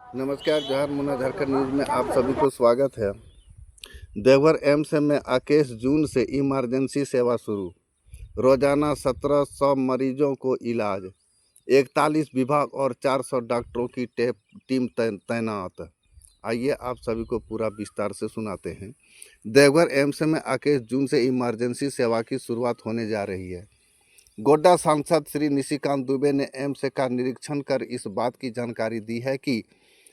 नमस्कार, जोहार मुन्ना झारखंड न्यूज़ में आप सभी को स्वागत है। देवघर एम्स में 21 जून से इमरजेंसी सेवा शुरू। रोजाना 1700 मरीजों को इलाज, 41 विभाग और 400 डॉक्टरों की टीम तैनात। आइए आप सभी को पूरा विस्तार से सुनाते हैं। देवघर एम्स में 21 जून से इमरजेंसी सेवा की शुरुआत होने जा रही है। गोड्डा सांसद श्री निशिकांत दुबे ने एम्स का निरीक्षण कर इस बात की जानकारी दी है कि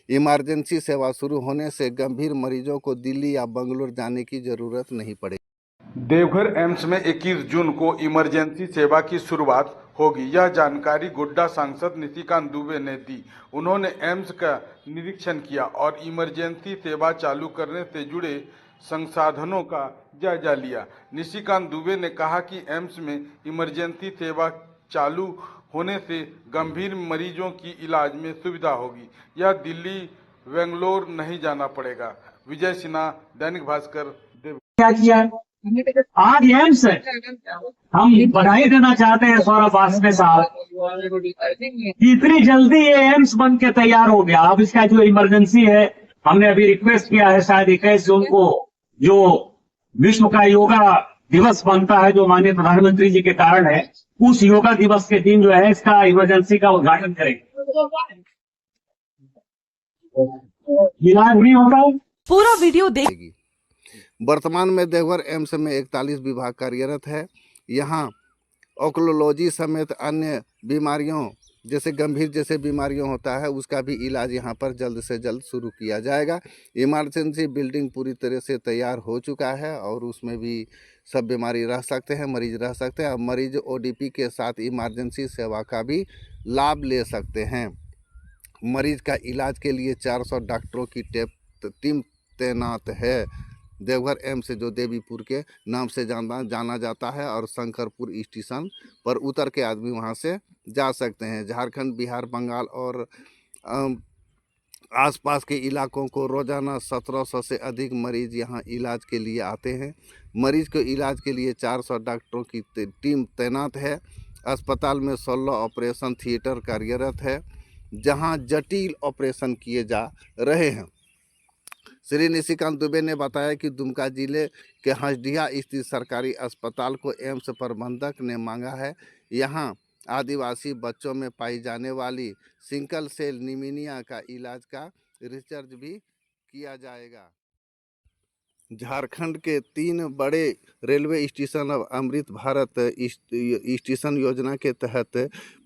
इमरजेंसी सेवा शुरू होने से गंभीर मरीजों को दिल्ली या बंगलुरु जाने की जरूरत नहीं पड़ेगी। देवघर एम्स में 21 जून को इमरजेंसी सेवा की शुरुआत होगी। यह जानकारी गोड्डा सांसद निशिकांत दुबे ने दी। उन्होंने एम्स का निरीक्षण किया और इमरजेंसी सेवा चालू करने से जुड़े संसाधनों का जायजा लिया। निशिकांत दुबे ने कहा कि एम्स में इमरजेंसी सेवा चालू होने से गंभीर मरीजों की इलाज में सुविधा होगी। यह दिल्ली बेंगलोर नहीं जाना पड़ेगा। विजय सिन्हा, दैनिक भास्कर, देवघर। क्या किया है? आज एम्स है। हम बधाई देना चाहते हैं सौरभ वाजपेयी साहब कि इतनी जल्दी ये एम्स बन के तैयार हो गया। अब इसका जो इमरजेंसी है, हमने अभी रिक्वेस्ट किया है, शायद 21 जून को जो विश्व का योगा दिवस बनता है, जो माननीय प्रधानमंत्री जी के कारण है, उस योगा दिवस के दिन जो है इसका इमरजेंसी का उद्घाटन करेंगे। इलाज नहीं होता है। पूरा वीडियो देख। वर्तमान में देवघर एम्स में 41 विभाग कार्यरत है। यहाँ ऑन्कोलॉजी समेत अन्य बीमारियों जैसे गंभीर जैसे बीमारियों होता है उसका भी इलाज यहाँ पर जल्द से जल्द शुरू किया जाएगा। इमरजेंसी बिल्डिंग पूरी तरह से तैयार हो चुका है और उसमें भी सब बीमारी रह सकते हैं, मरीज रह सकते हैं। अब मरीज ओडीपी के साथ इमरजेंसी सेवा का भी लाभ ले सकते हैं। मरीज का इलाज के लिए 400 डॉक्टरों की टीम तैनात है। देवघर एम्स जो देवीपुर के नाम से जाना जाता है और शंकरपुर स्टेशन पर उतर के आदमी वहां से जा सकते हैं। झारखंड, बिहार, बंगाल और आसपास के इलाकों को रोजाना 1700 से अधिक मरीज यहां इलाज के लिए आते हैं। मरीज को इलाज के लिए 400 डॉक्टरों की टीम तैनात है। अस्पताल में 16 ऑपरेशन थिएटर कार्यरत है जहां जटिल ऑपरेशन किए जा रहे हैं। श्री निशिकांत दुबे ने बताया कि दुमका जिले के हंसडीहा स्थित सरकारी अस्पताल को एम्स प्रबंधक ने मांगा है। यहां आदिवासी बच्चों में पाई जाने वाली सिंगल सेल निमोनिया का इलाज का रिसर्च भी किया जाएगा। झारखंड के 3 बड़े रेलवे स्टेशन अब अमृत भारत स्टेशन योजना के तहत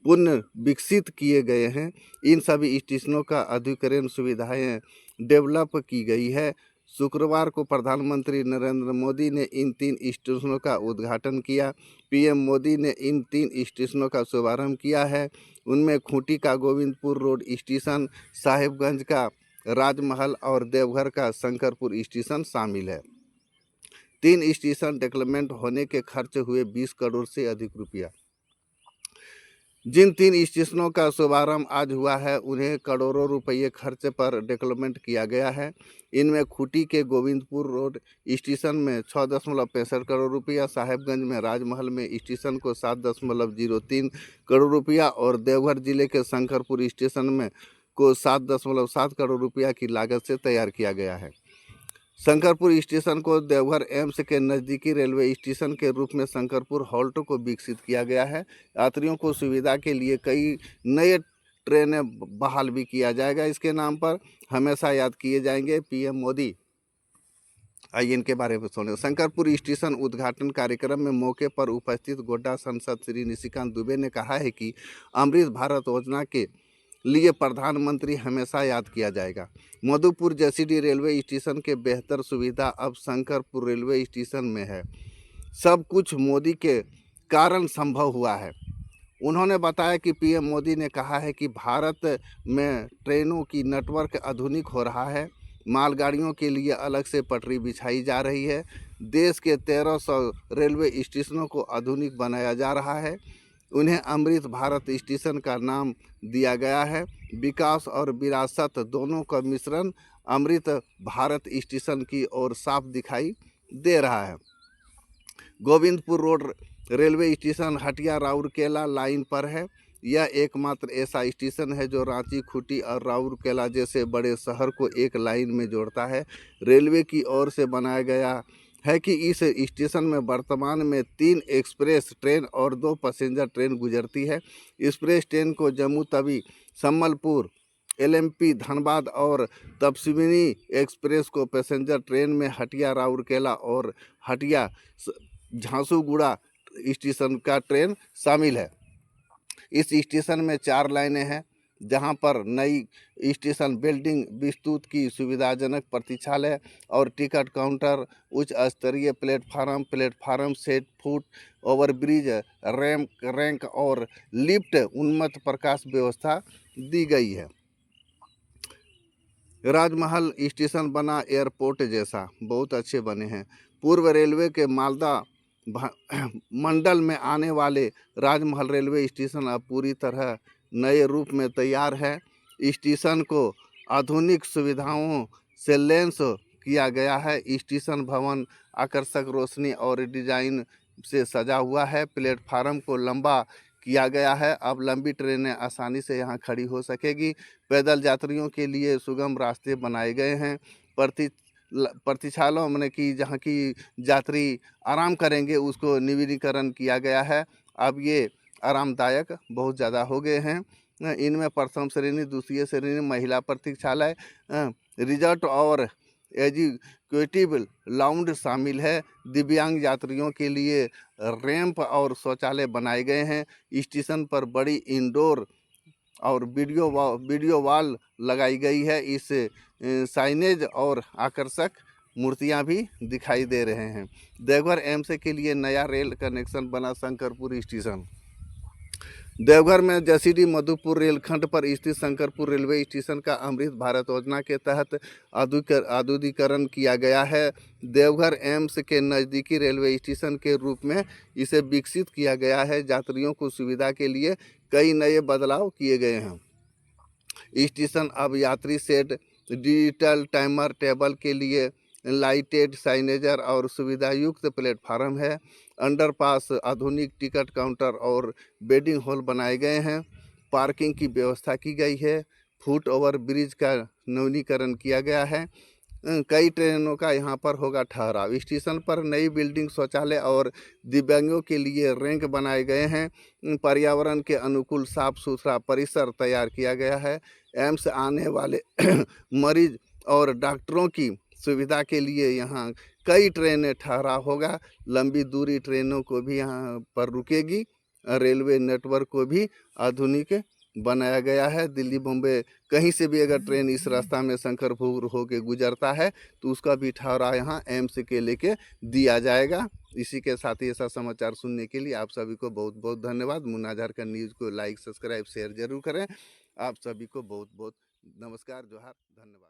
पुनर्विकसित किए गए हैं। इन सभी स्टेशनों का अधिग्रहण सुविधाएं डेवलप की गई है। शुक्रवार को प्रधानमंत्री नरेंद्र मोदी ने इन 3 स्टेशनों का उद्घाटन किया। पीएम मोदी ने इन 3 स्टेशनों का शुभारंभ किया है। उनमें खूंटी का गोविंदपुर रोड स्टेशन, साहिबगंज का राजमहल और देवघर का शंकरपुर स्टेशन शामिल है। 3 स्टेशन डेवलपमेंट होने के खर्च हुए 20 करोड़ से अधिक रुपया। जिन 3 स्टेशनों का शुभारंभ आज हुआ है उन्हें करोड़ों रुपये खर्च पर डेवलपमेंट किया गया है। इनमें खूंटी के गोविंदपुर रोड स्टेशन में 6.65 करोड़ रुपया, साहिबगंज में राजमहल में स्टेशन को 7.03 करोड़ रुपया और देवघर जिले के शंकरपुर स्टेशन में को 7.7 करोड़ रुपया की लागत से तैयार किया गया है। शंकरपुर स्टेशन को देवघर एम्स के नज़दीकी रेलवे स्टेशन के रूप में शंकरपुर हॉल्ट को विकसित किया गया है। यात्रियों को सुविधा के लिए कई नए ट्रेनें बहाल भी किया जाएगा। इसके नाम पर हमेशा याद किए जाएंगे पीएम मोदी। आइए इनके बारे में सुने। शंकरपुर स्टेशन उद्घाटन कार्यक्रम में मौके पर उपस्थित गोड्डा सांसद श्री निशिकांत दुबे ने कहा है कि अमृत भारत योजना के लिए प्रधानमंत्री हमेशा याद किया जाएगा। मधुपुर जसीडीह रेलवे स्टेशन के बेहतर सुविधा अब शंकरपुर रेलवे स्टेशन में है। सब कुछ मोदी के कारण संभव हुआ है। उन्होंने बताया कि पीएम मोदी ने कहा है कि भारत में ट्रेनों की नेटवर्क आधुनिक हो रहा है। मालगाड़ियों के लिए अलग से पटरी बिछाई जा रही है। देश के 1300 रेलवे स्टेशनों को आधुनिक बनाया जा रहा है। उन्हें अमृत भारत स्टेशन का नाम दिया गया है। विकास और विरासत दोनों का मिश्रण अमृत भारत स्टेशन की ओर साफ दिखाई दे रहा है। Govindpur road railway station Hatia Rourkela line पर है। यह एकमात्र ऐसा स्टेशन है जो रांची, खूंटी और राउरकेला जैसे बड़े शहर को एक लाइन में जोड़ता है। रेलवे की ओर से बनाया गया है कि इस स्टेशन में वर्तमान में 3 एक्सप्रेस ट्रेन और 2 पैसेंजर ट्रेन गुजरती है। एक्सप्रेस ट्रेन को जम्मू तवी, सम्बलपुर, एलएमपी, धनबाद और तपस्विनी एक्सप्रेस को पैसेंजर ट्रेन में हटिया, राउरकेला और हटिया झांसूगुड़ा स्टेशन का ट्रेन शामिल है। इस स्टेशन में 4 लाइनें हैं, जहां पर नई स्टेशन बिल्डिंग, विस्तृत की सुविधाजनक प्रतीक्षालय और टिकट काउंटर, उच्च स्तरीय platform set, foot overbridge, rank और लिफ्ट, उन्नत प्रकाश व्यवस्था दी गई है। राजमहल स्टेशन बना एयरपोर्ट जैसा, बहुत अच्छे बने हैं। पूर्व रेलवे के मालदा मंडल में आने वाले राजमहल रेलवे स्टेशन अब पूरी तरह नए रूप में तैयार है। स्टेशन को आधुनिक सुविधाओं से लैस किया गया है। स्टेशन भवन आकर्षक रोशनी और डिजाइन से सजा हुआ है। प्लेटफार्म को लंबा किया गया है। अब लंबी ट्रेनें आसानी से यहाँ खड़ी हो सकेगी। पैदल यात्रियों के लिए सुगम रास्ते बनाए गए हैं। प्रतीक्षालयों में कि जहाँ की यात्री आराम करेंगे उसको नवीनीकरण किया गया है। अब ये आरामदायक बहुत ज़्यादा हो गए हैं। इनमें प्रथम श्रेणी, द्वितीय श्रेणी, महिला प्रतीक्षालय, रिजर्ट और एग्जीक्यूटिव लाउंज शामिल है। दिव्यांग यात्रियों के लिए रैंप और शौचालय बनाए गए हैं। स्टेशन पर बड़ी इंडोर और वीडियो वॉल लगाई गई है। इस साइनेज और आकर्षक मूर्तियां भी दिखाई दे रहे हैं। देवघर एम्स के लिए नया रेल कनेक्शन बना शंकरपुर स्टेशन। देवघर में जसीडीह मधुपुर रेलखंड पर स्थित शंकरपुर रेलवे स्टेशन का अमृत भारत योजना के तहत आधुनिकीकरण किया गया है। देवघर एम्स के नज़दीकी रेलवे स्टेशन के रूप में इसे विकसित किया गया है। यात्रियों को सुविधा के लिए कई नए बदलाव किए गए हैं। स्टेशन अब यात्री सेट, डिजिटल टाइमर टेबल के लिए लाइटेड साइनेजर और सुविधायुक्त प्लेटफार्म है। अंडरपास, आधुनिक टिकट काउंटर और वेटिंग हॉल बनाए गए हैं। पार्किंग की व्यवस्था की गई है। फुट ओवर ब्रिज का नवीनीकरण किया गया है। कई ट्रेनों का यहाँ पर होगा ठहराव। स्टेशन पर नई बिल्डिंग, शौचालय और दिव्यांगों के लिए रैंक बनाए गए हैं। पर्यावरण के अनुकूल साफ सुथरा परिसर तैयार किया गया है। एम्स आने वाले मरीज और डॉक्टरों की सुविधा के लिए यहाँ कई ट्रेनें ठहराव होगा। लंबी दूरी ट्रेनों को भी यहाँ पर रुकेगी। रेलवे नेटवर्क को भी आधुनिक बनाया गया है। दिल्ली, बम्बई कहीं से भी अगर ट्रेन इस रास्ता में शंकरपुर होके गुजरता है तो उसका भी ठहराव यहाँ एम्स के लेके दिया जाएगा। इसी के साथ ही ऐसा समाचार सुनने के लिए आप सभी को बहुत बहुत धन्यवाद। मुन्ना झारखंड न्यूज़ को लाइक, सब्सक्राइब, शेयर जरूर करें। आप सभी को बहुत बहुत नमस्कार, जोहार, धन्यवाद।